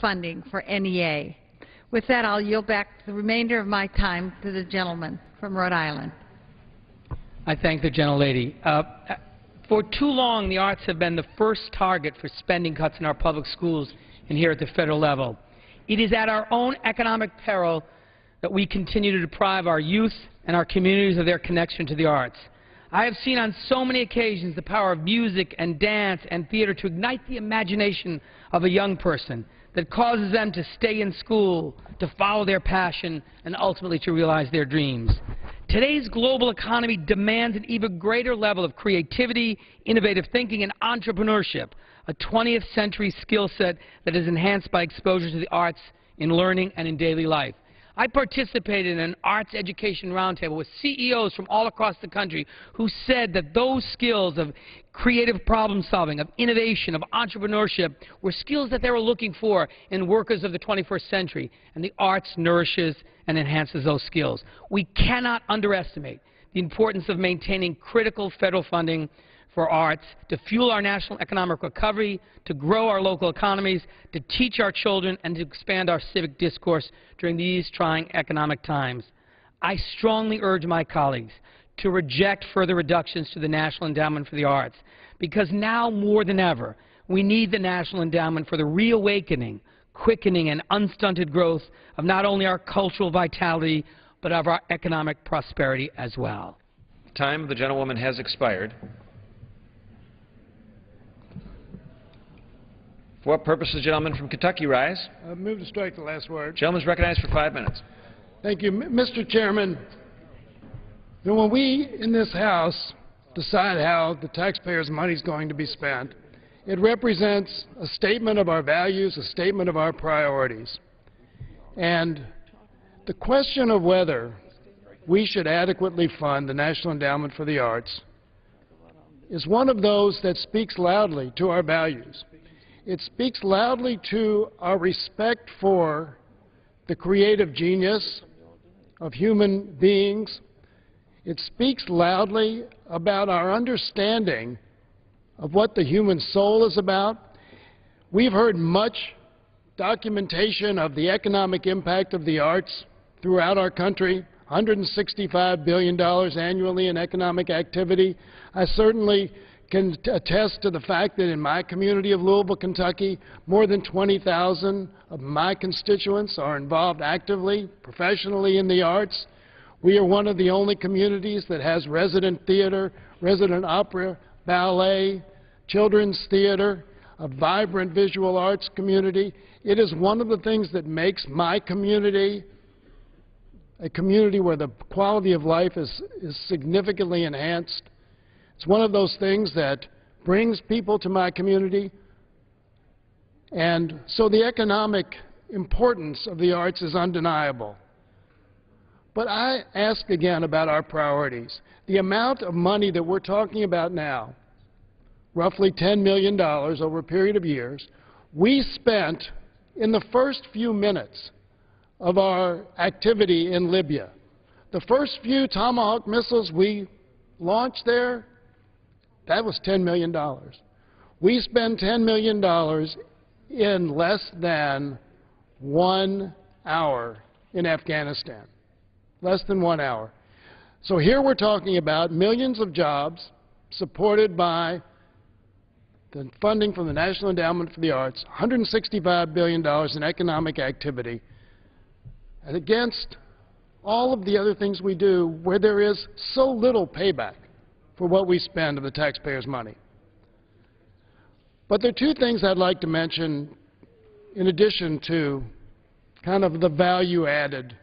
funding for NEA. With that, I'll yield back the remainder of my time to the gentleman from Rhode Island. I thank the gentlelady. For too long, the arts have been the first target for spending cuts in our public schools and here at the federal level. It is at our own economic peril that we continue to deprive our youth and our communities of their connection to the arts. I have seen on so many occasions the power of music and dance and theater to ignite the imagination of a young person that causes them to stay in school, to follow their passion, and ultimately to realize their dreams. Today's global economy demands an even greater level of creativity, innovative thinking, and entrepreneurship, a 20th century skill set that is enhanced by exposure to the arts in learning and in daily life. I participated in an arts education roundtable with CEOs from all across the country who said that those skills of creative problem solving, of innovation, of entrepreneurship were skills that they were looking for in workers of the 21st century, and the arts nourishes and enhances those skills. We cannot underestimate the importance of maintaining critical federal funding for arts to fuel our national economic recovery, to grow our local economies, to teach our children, and to expand our civic discourse during these trying economic times. I strongly urge my colleagues to reject further reductions to the National Endowment for the Arts, because now more than ever, we need the National Endowment for the reawakening, quickening, and unstunted growth of not only our cultural vitality, but of our economic prosperity as well. The time of the gentlewoman has expired. For what purpose does the gentleman from Kentucky rise? I move to strike the last word. The gentleman is recognized for 5 minutes. Thank you. Mr. Chairman, when we in this House decide how the taxpayers' money is going to be spent, it represents a statement of our values, a statement of our priorities. And the question of whether we should adequately fund the National Endowment for the Arts is one of those that speaks loudly to our values. It speaks loudly to our respect for the creative genius of human beings. It speaks loudly about our understanding of what the human soul is about. We've heard much documentation of the economic impact of the arts throughout our country, $165 billion annually in economic activity. I certainly can attest to the fact that in my community of Louisville, Kentucky, more than 20,000 of my constituents are involved actively, professionally in the arts. We are one of the only communities that has resident theater, resident opera, ballet, children's theater, a vibrant visual arts community. It is one of the things that makes my community a community where the quality of life is significantly enhanced. It's one of those things that brings people to my community. And so the economic importance of the arts is undeniable. But I ask again about our priorities. The amount of money that we're talking about now, roughly $10 million over a period of years, we spent in the first few minutes of our activity in Libya. The first few Tomahawk missiles we launched there, that was $10 million. We spent $10 million in less than 1 hour in Afghanistan. Less than 1 hour. So here we're talking about millions of jobs supported by the funding from the National Endowment for the Arts, $165 billion in economic activity, and against all of the other things we do where there is so little payback for what we spend of the taxpayers' money. But there are two things I'd like to mention in addition to kind of the value-added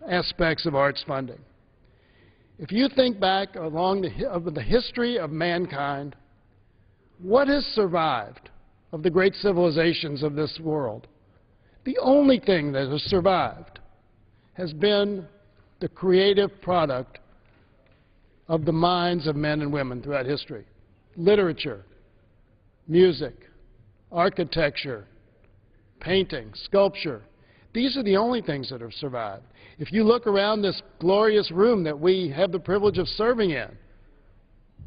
aspects of arts funding. If you think back along the history of mankind, what has survived of the great civilizations of this world? The only thing that has survived has been the creative product of the minds of men and women throughout history. Literature, music, architecture, painting, sculpture. These are the only things that have survived. If you look around this glorious room that we have the privilege of serving in,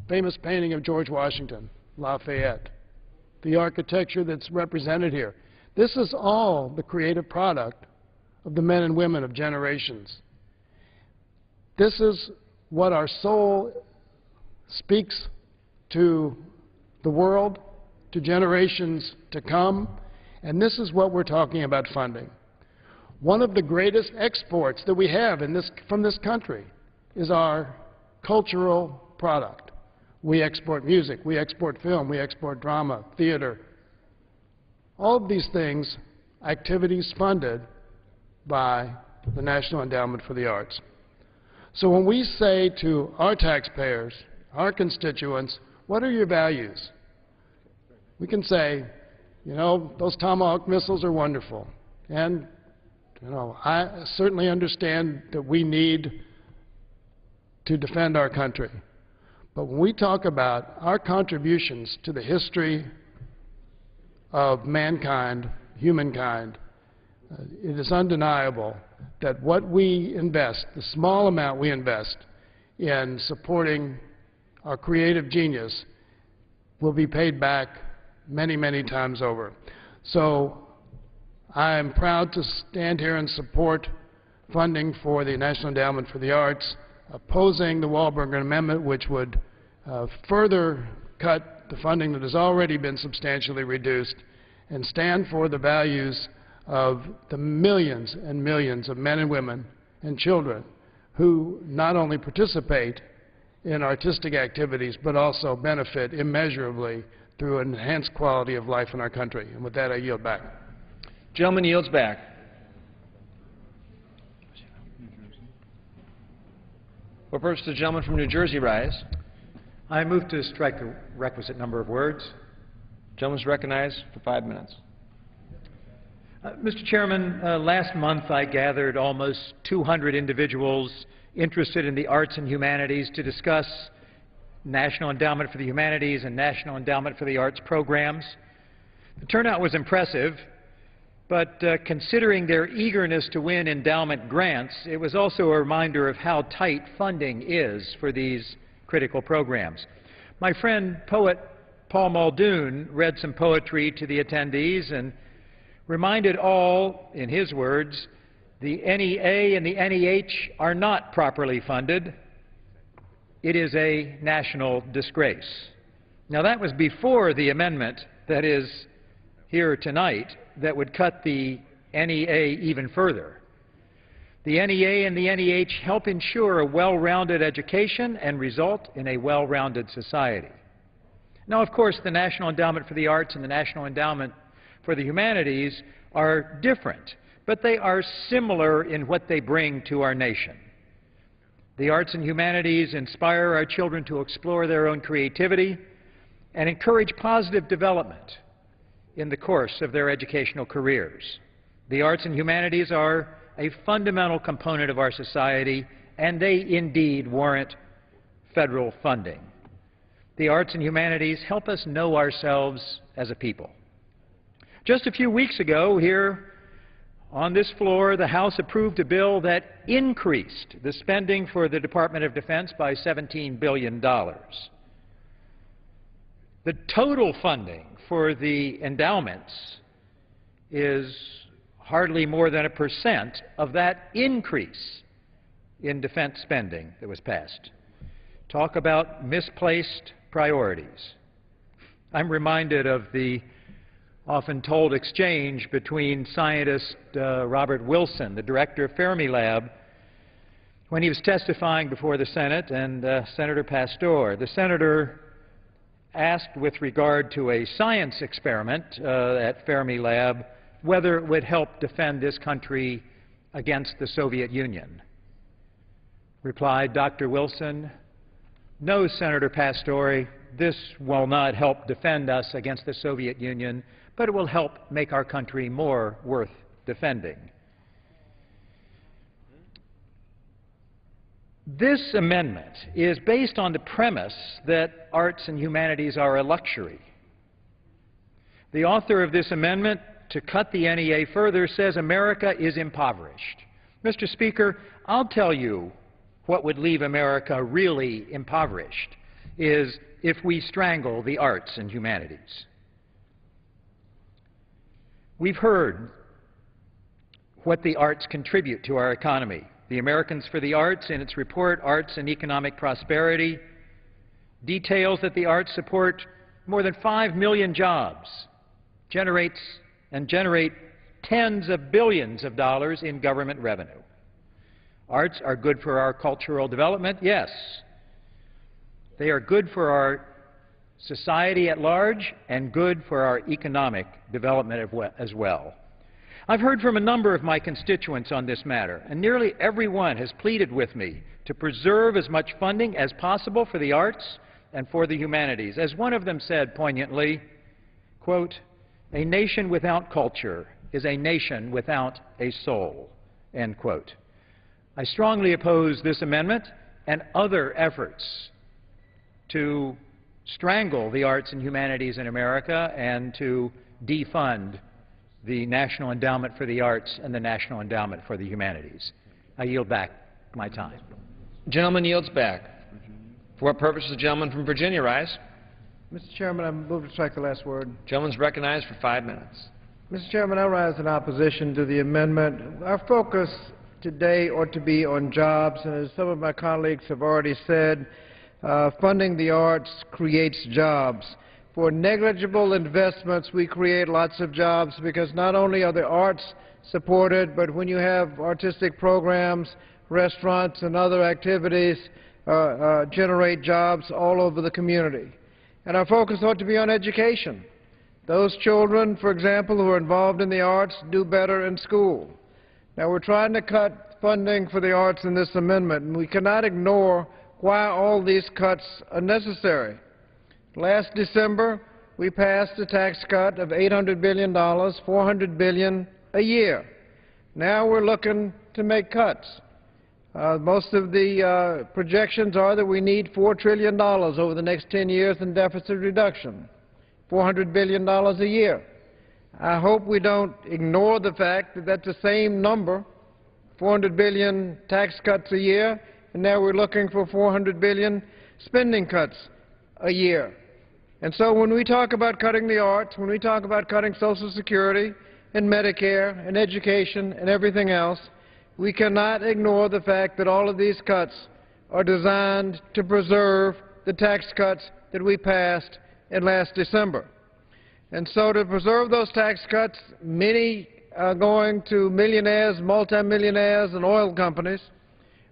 famous painting of George Washington, Lafayette, the architecture that's represented here, This is all the creative product of the men and women of generations. This is what our soul speaks to the world, to generations to come, and this is what we're talking about funding. One of the greatest exports that we have from this country is our cultural product. We export music, we export film, we export drama, theater. All of these things, activities funded by the National Endowment for the Arts. So when we say to our taxpayers, our constituents, what are your values? We can say, you know, those Tomahawk missiles are wonderful. And, you know, I certainly understand that we need to defend our country. But when we talk about our contributions to the history of mankind, humankind, it is undeniable that what we invest, the small amount we invest in supporting our creative genius, will be paid back many, many times over. So I am proud to stand here and support funding for the National Endowment for the Arts, opposing the Wahlberg Amendment, which would further cut the funding that has already been substantially reduced, and stand for the values of the millions and millions of men and women and children who not only participate in artistic activities but also benefit immeasurably through an enhanced quality of life in our country. And with that, I yield back. Gentleman yields back. What purpose does the gentleman from New Jersey rise? I move to strike the requisite number of words. Gentleman is recognized for 5 minutes. Mr. Chairman, last month I gathered almost 200 individuals interested in the arts and humanities to discuss National Endowment for the Humanities and National Endowment for the Arts programs. The turnout was impressive, but considering their eagerness to win endowment grants, it was also a reminder of how tight funding is for these critical programs. My friend, poet Paul Muldoon, read some poetry to the attendees and reminded all, in his words, the NEA and the NEH are not properly funded. It is a national disgrace. Now, that was before the amendment that is here tonight that would cut the NEA even further. The NEA and the NEH help ensure a well-rounded education and result in a well-rounded society. Now, of course, the National Endowment for the Arts and the National Endowment for the Humanities are different, but they are similar in what they bring to our nation. The arts and humanities inspire our children to explore their own creativity and encourage positive development in the course of their educational careers. The arts and humanities are a fundamental component of our society, and they indeed warrant federal funding. The arts and humanities help us know ourselves as a people. Just a few weeks ago, here on this floor, the House approved a bill that increased the spending for the Department of Defense by $17 billion. The total funding for the endowments is hardly more than 1% of that increase in defense spending that was passed. Talk about misplaced priorities. I'm reminded of the often told exchange between scientist Robert Wilson, the director of Fermilab, when he was testifying before the Senate, and Senator Pastor. The senator asked, with regard to a science experiment at Fermilab, whether it would help defend this country against the Soviet Union. Replied Dr. Wilson, "No, Senator Pastore, this will not help defend us against the Soviet Union, but it will help make our country more worth defending." This amendment is based on the premise that arts and humanities are a luxury. The author of this amendment, to cut the NEA further, says America is impoverished. Mr. Speaker, I'll tell you what would leave America really impoverished is if we strangle the arts and humanities. We've heard what the arts contribute to our economy. The Americans for the Arts, in its report, Arts and Economic Prosperity, details that the arts support more than 5 million jobs, generate tens of billions of dollars in government revenue. Arts are good for our cultural development, yes. They are good for our society at large and good for our economic development as well. I've heard from a number of my constituents on this matter, and nearly everyone has pleaded with me to preserve as much funding as possible for the arts and for the humanities. As one of them said poignantly, quote, "A nation without culture is a nation without a soul," end quote. I strongly oppose this amendment and other efforts to strangle the arts and humanities in America and to defund the National Endowment for the Arts and the National Endowment for the Humanities. I yield back my time. Gentleman yields back. For what purpose does the gentleman from Virginia rise? Mr. Chairman, I move to strike the last word. Gentleman's recognized for 5 minutes. Mr. Chairman, I rise in opposition to the amendment. Our focus today ought to be on jobs, and as some of my colleagues have already said, funding the arts creates jobs. For negligible investments, we create lots of jobs because not only are the arts supported, but when you have artistic programs, restaurants, and other activities generate jobs all over the community. And our focus ought to be on education. Those children, for example, who are involved in the arts do better in school. Now, we're trying to cut funding for the arts in this amendment, and we cannot ignore why all these cuts are necessary. Last December, we passed a tax cut of $800 billion, $400 billion a year. Now we're looking to make cuts. Most of the projections are that we need $4 trillion over the next 10 years in deficit reduction, $400 billion a year. I hope we don't ignore the fact that that's the same number, 400 billion tax cuts a year, and now we're looking for 400 billion spending cuts a year. And so when we talk about cutting the arts, when we talk about cutting Social Security and Medicare and education and everything else, we cannot ignore the fact that all of these cuts are designed to preserve the tax cuts that we passed in last December. And so to preserve those tax cuts, many going to millionaires, multimillionaires, and oil companies,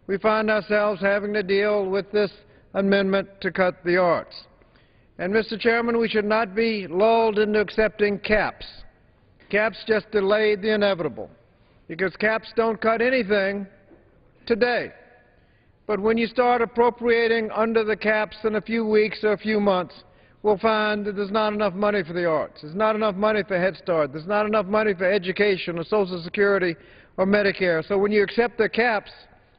we find ourselves having to deal with this amendment to cut the arts. And, Mr. Chairman, we should not be lulled into accepting caps. Caps just delay the inevitable, because caps don't cut anything today. But when you start appropriating under the caps in a few weeks or a few months, we'll find that there's not enough money for the arts. There's not enough money for Head Start. There's not enough money for education or Social Security or Medicare. So when you accept the caps,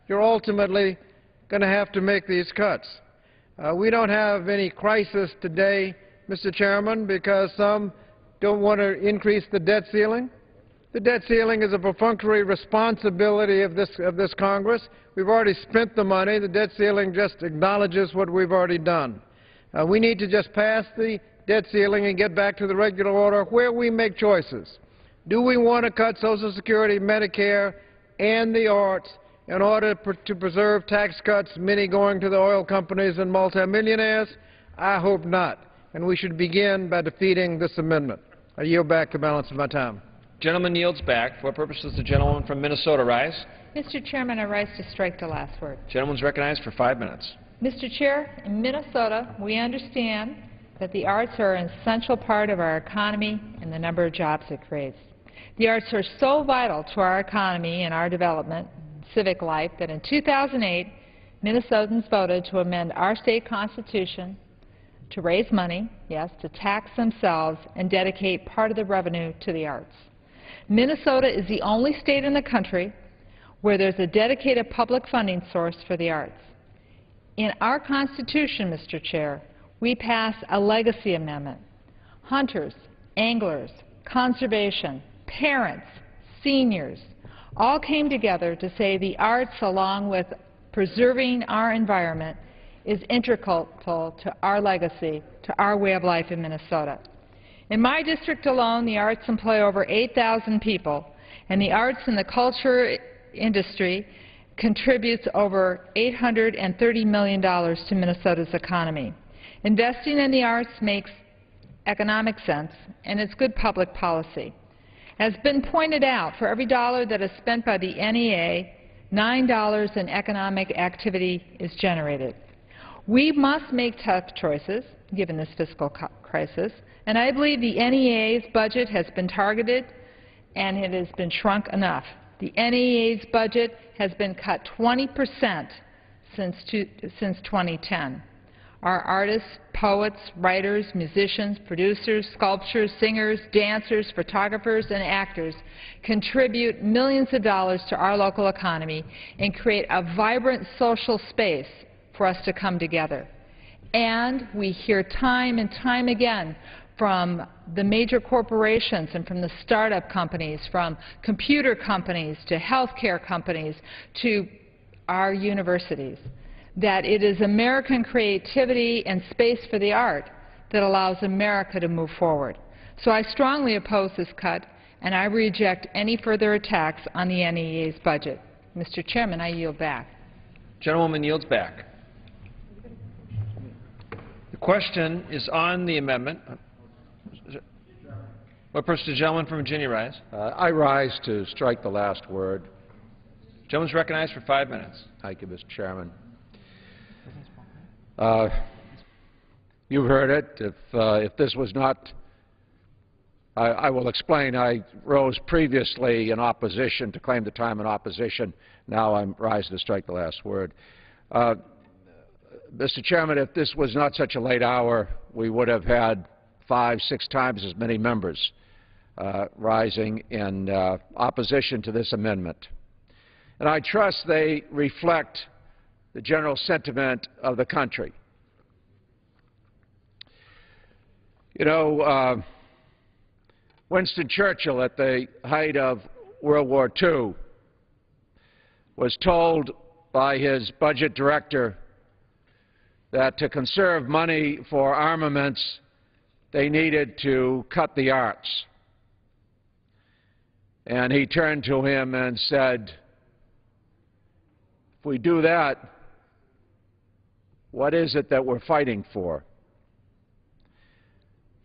you're ultimately going to have to make these cuts. We don't have any crisis today, Mr. Chairman, because some don't want to increase the debt ceiling. The debt ceiling is a perfunctory responsibility of this Congress. We've already spent the money. The debt ceiling just acknowledges what we've already done. We need to just pass the debt ceiling and get back to the regular order where we make choices. Do we want to cut Social Security, Medicare, and the arts in order to preserve tax cuts, many going to the oil companies and multimillionaires? I hope not. And we should begin by defeating this amendment. I yield back the balance of my time. Gentleman yields back. For what purpose does the gentleman from Minnesota rise? Mr. Chairman, I rise to strike the last word. Gentleman's recognized for 5 minutes. Mr. Chair, in Minnesota, we understand that the arts are an essential part of our economy and the number of jobs it creates. The arts are so vital to our economy and our development, civic life, that in 2008, Minnesotans voted to amend our state constitution to raise money, yes, to tax themselves and dedicate part of the revenue to the arts. Minnesota is the only state in the country where there's a dedicated public funding source for the arts. In our Constitution, Mr. Chair, we passed a legacy amendment. Hunters, anglers, conservation, parents, seniors, all came together to say the arts, along with preserving our environment, is integral to our legacy, to our way of life in Minnesota. In my district alone, the arts employ over 8,000 people, and the arts and the culture industry contributes over $830 million to Minnesota's economy. Investing in the arts makes economic sense, and it's good public policy. As has been pointed out, for every dollar that is spent by the NEA, $9 in economic activity is generated. We must make tough choices, given this fiscal crisis, and I believe the NEA's budget has been targeted and it has been shrunk enough. The NEA's budget has been cut 20% since 2010. Our artists, poets, writers, musicians, producers, sculptors, singers, dancers, photographers, and actors contribute millions of dollars to our local economy and create a vibrant social space for us to come together. And we hear time and time again from the major corporations and from the startup companies, from computer companies to healthcare companies to our universities, that it is American creativity and space for the art that allows America to move forward. So I strongly oppose this cut, and I reject any further attacks on the NEA's budget. Mr. Chairman, I yield back. Gentlewoman yields back. The question is on the amendment. What person does the gentleman from Virginia rise? I rise to strike the last word. The gentleman is recognized for 5 minutes. Thank you, Mr. Chairman. You've heard it. If this was not, I will explain. I rose previously in opposition to claim the time in opposition. Now I'm rising to strike the last word. Mr. Chairman, if this was not such a late hour, we would have had 5, 6 times as many members rising in opposition to this amendment. And I trust they reflect the general sentiment of the country. You know, Winston Churchill, at the height of World War II, was told by his budget director that to conserve money for armaments, they needed to cut the arts. And he turned to him and said, if we do that, what is it that we're fighting for?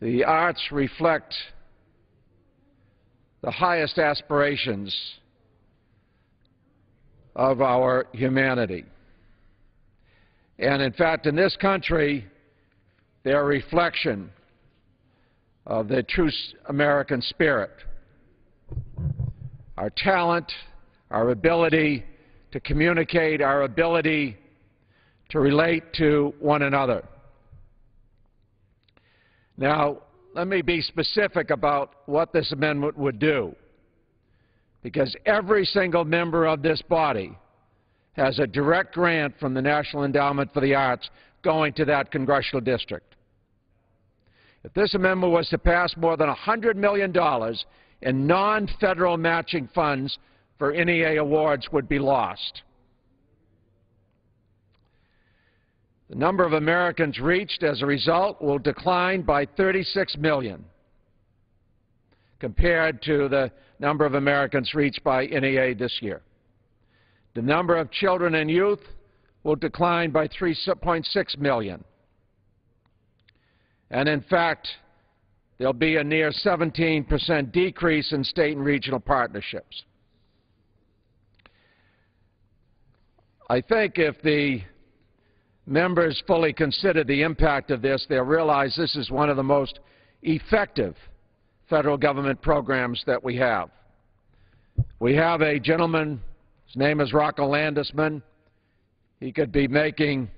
The arts reflect the highest aspirations of our humanity. And in fact, in this country, they're a reflection of the true American spirit. Our talent, our ability to communicate, our ability to relate to one another. Now, let me be specific about what this amendment would do, because every single member of this body has a direct grant from the National Endowment for the Arts going to that congressional district. If this amendment was to pass, more than $100 million in non-federal matching funds for NEA awards would be lost. The number of Americans reached as a result will decline by 36 million compared to the number of Americans reached by NEA this year. The number of children and youth will decline by 3.6 million. And in fact, there'll be a near 17% decrease in state and regional partnerships. I think if the members fully consider the impact of this, they'll realize this is one of the most effective federal government programs that we have. We have a gentleman, his name is Rocco Landesman. He could be making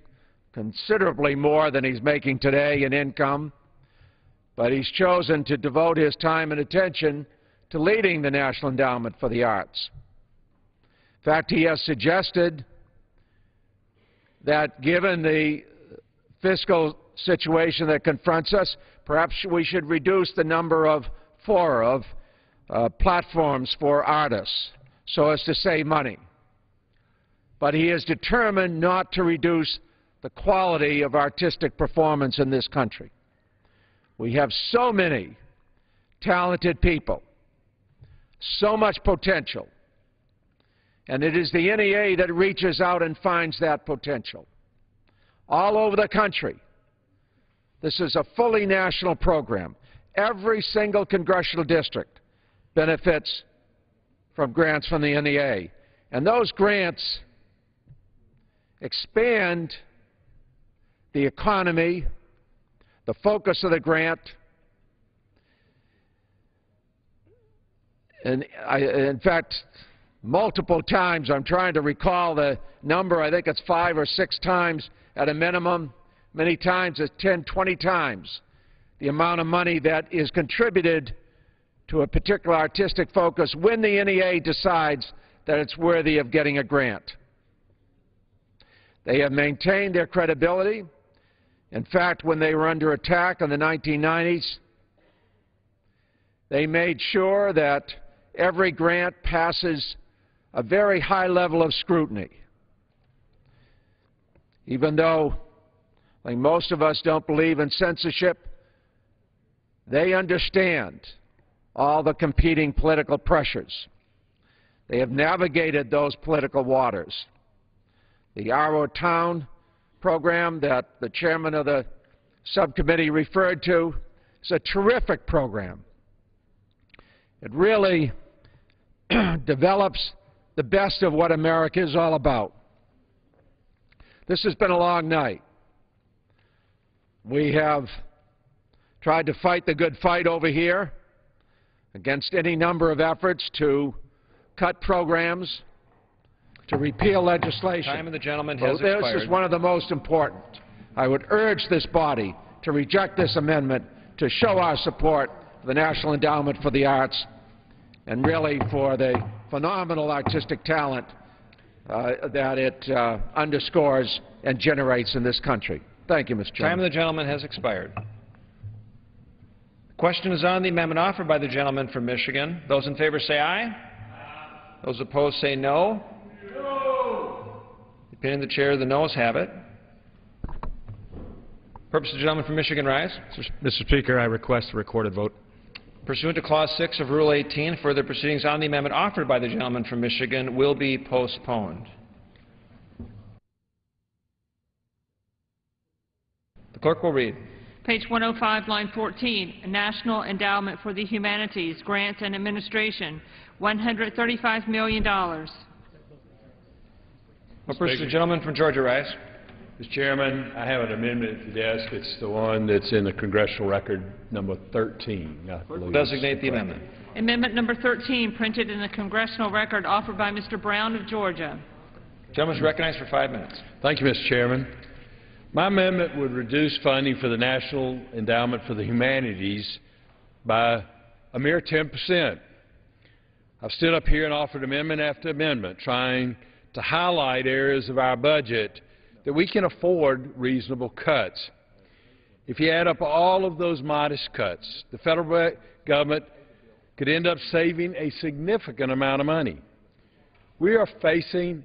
considerably more than he's making today in income, but he's chosen to devote his time and attention to leading the National Endowment for the Arts. In fact, he has suggested that given the fiscal situation that confronts us, perhaps we should reduce the number of platforms for artists so as to save money. But he is determined not to reduce the quality of artistic performance in this country. We have so many talented people, so much potential, and it is the NEA that reaches out and finds that potential. All over the country, this is a fully national program. Every single congressional district benefits from grants from the NEA, and those grants expand the economy, the focus of the grant, and in fact, multiple times, I'm trying to recall the number, I think it's 5 or 6 times at a minimum, many times it's 10, 20 times the amount of money that is contributed to a particular artistic focus when the NEA decides that it's worthy of getting a grant. They have maintained their credibility. In fact, when they were under attack in the 1990s, they made sure that every grant passes a very high level of scrutiny. Even though, like most of us, don't believe in censorship, they understand all the competing political pressures. They have navigated those political waters. The Our Town program that the chairman of the subcommittee referred to is a terrific program. It really develops the best of what America is all about. This has been a long night. We have tried to fight the good fight over here against any number of efforts to cut programs, to repeal legislation. Time of the gentleman has This expired. is one of the most important. I would urge this body to reject this amendment, to show our support for the National Endowment for the Arts and really for the phenomenal artistic talent that it underscores and generates in this country. Thank you, Mr. Chairman. Time of the gentleman has expired. The question is on the amendment offered by the gentleman from Michigan. Those in favor say aye. Aye. Those opposed say no. No. The opinion of the chair, the noes have it. Purpose of the gentleman from Michigan rise. Mr. Speaker, I request a recorded vote. Pursuant to Clause 6 of Rule 18, further proceedings on the amendment offered by the gentleman from Michigan will be postponed. The clerk will read. Page 105, line 14, National Endowment for the Humanities, Grants and Administration, $135 million. What purpose the gentleman from Georgia rise? Mr. Chairman, I have an amendment at the desk. It's the one that's in the congressional record, number 13. Designate the amendment. Amendment number 13, printed in the congressional record, offered by Mr. Brown of Georgia. The gentleman is recognized for 5 minutes. Thank you, Mr. Chairman. My amendment would reduce funding for the National Endowment for the Humanities by a mere 10%. I've stood up here and offered amendment after amendment trying to highlight areas of our budget that we can afford reasonable cuts. If you add up all of those modest cuts, the federal government could end up saving a significant amount of money. We are facing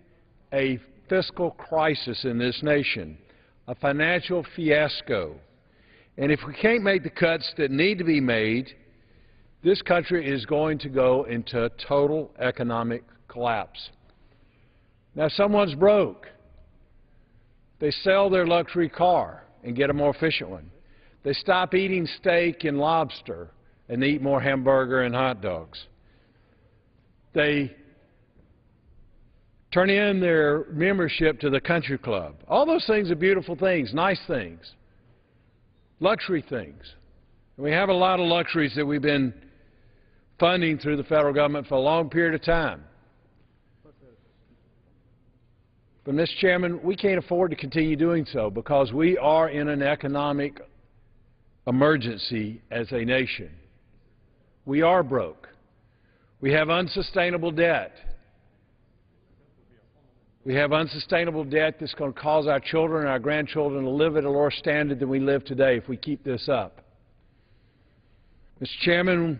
a fiscal crisis in this nation, a financial fiasco. And if we can't make the cuts that need to be made, this country is going to go into a total economic collapse. Now, if someone's broke, they sell their luxury car and get a more efficient one. They stop eating steak and lobster and eat more hamburger and hot dogs. They turn in their membership to the country club. All those things are beautiful things, nice things, luxury things. And we have a lot of luxuries that we've been funding through the federal government for a long period of time. But, Mr. Chairman, we can't afford to continue doing so because we are in an economic emergency as a nation. We are broke. We have unsustainable debt. We have unsustainable debt that's going to cause our children and our grandchildren to live at a lower standard than we live today if we keep this up. Mr. Chairman,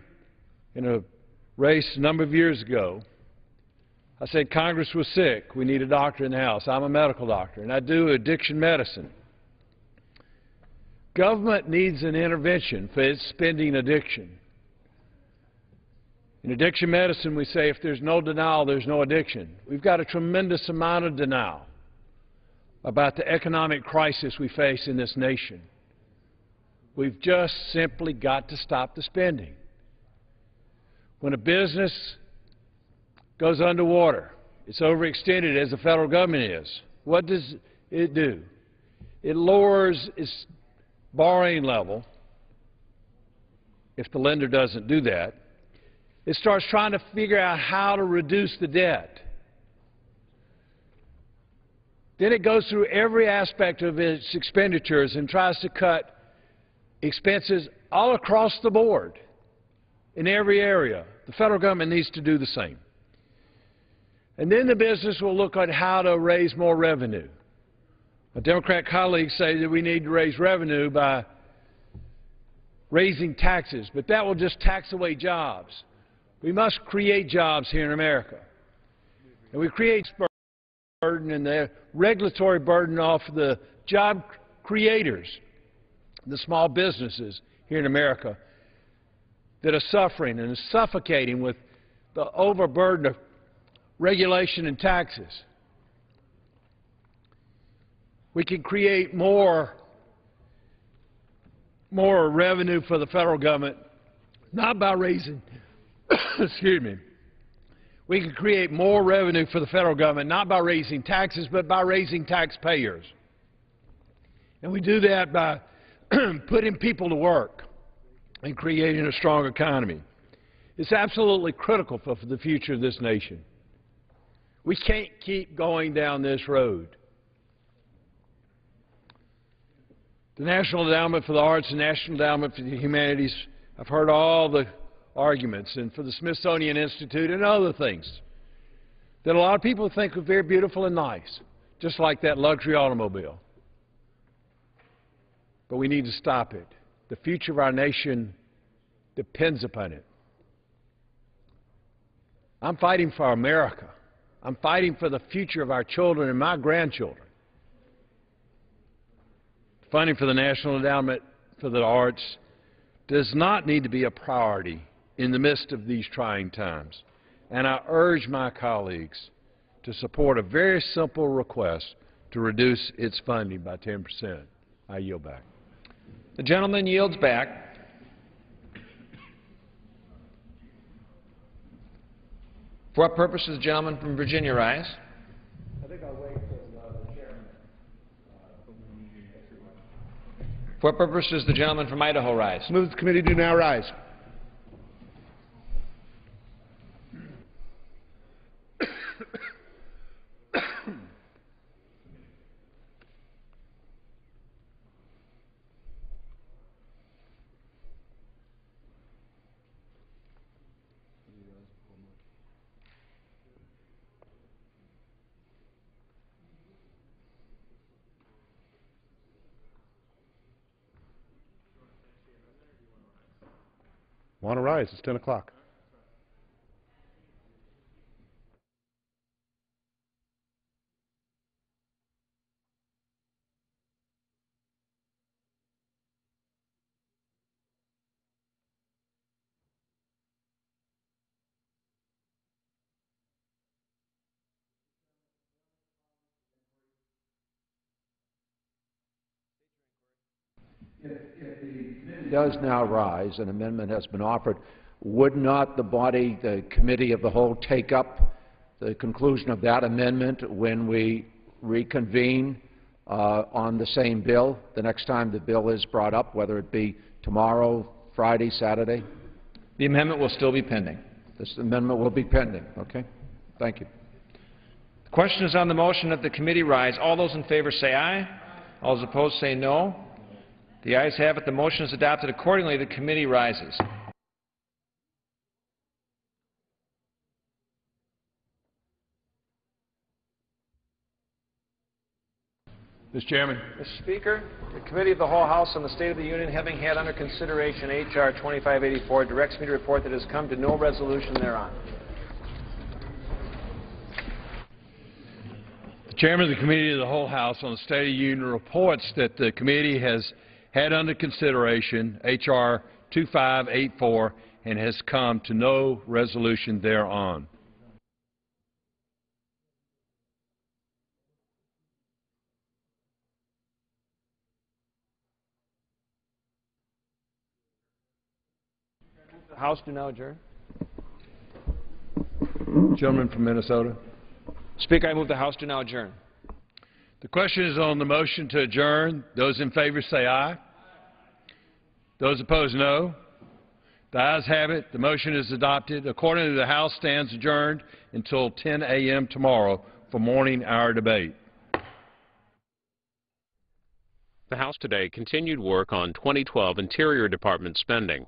in a race a number of years ago, I said Congress was sick. We need a doctor in the House. I'm a medical doctor, and I do addiction medicine. Government needs an intervention for its spending addiction. In addiction medicine, we say if there's no denial, there's no addiction. We've got a tremendous amount of denial about the economic crisis we face in this nation. We've just simply got to stop the spending. When a business goes underwater, it's overextended as the federal government is. What does it do? It lowers its borrowing level. If the lender doesn't do that, it starts trying to figure out how to reduce the debt. Then it goes through every aspect of its expenditures and tries to cut expenses all across the board in every area. The federal government needs to do the same. And then the business will look at how to raise more revenue. My Democrat colleagues say that we need to raise revenue by raising taxes, but that will just tax away jobs. We must create jobs here in America. And we create burden and the regulatory burden off the job creators, the small businesses here in America that are suffering and suffocating with the overburden of regulation and taxes. We can create more revenue for the federal government, not by raising, excuse me, we can create more revenue for the federal government, not by raising taxes, but by raising taxpayers. And we do that by putting people to work and creating a strong economy. It's absolutely critical for the future of this nation. We can't keep going down this road. The National Endowment for the Arts and National Endowment for the Humanities, I've heard all the arguments, and for the Smithsonian Institute and other things that a lot of people think are very beautiful and nice, just like that luxury automobile. But we need to stop it. The future of our nation depends upon it. I'm fighting for America. I'm fighting for the future of our children and my grandchildren. Funding for the National Endowment for the Arts does not need to be a priority in the midst of these trying times. And I urge my colleagues to support a very simple request to reduce its funding by 10%. I yield back. The gentleman yields back. For what purpose does the gentleman from Virginia rise? I think I'll wait till the chairman. For what purpose does the gentleman from Idaho rise? Move the committee do now rise. Want to rise? It's 10 o'clock. If the committee does now rise, an amendment has been offered, would not the body, the committee of the whole, take up the conclusion of that amendment when we reconvene on the same bill, the next time the bill is brought up, whether it be tomorrow, Friday, Saturday? The amendment will still be pending. This amendment will be pending. Okay. Thank you. The question is on the motion that the committee rise. All those in favor say aye. All those opposed say no. The ayes have it. The motion is adopted. Accordingly, the committee rises. Mr. Chairman. Mr. Speaker, the Committee of the Whole House on the State of the Union, having had under consideration H.R. 2584, directs me to report that it has come to no resolution thereon. The Chairman of the Committee of the Whole House on the State of the Union reports that the committee has had under consideration H.R. 2584 and has come to no resolution thereon. The House do now adjourn. Gentleman from Minnesota. Speaker, I move the House do now adjourn. The question is on the motion to adjourn. Those in favor say aye. Those opposed, no. The ayes have it. The motion is adopted. Accordingly, the House stands adjourned until 10 a.m. tomorrow for morning hour debate. The House today continued work on 2012 Interior Department spending.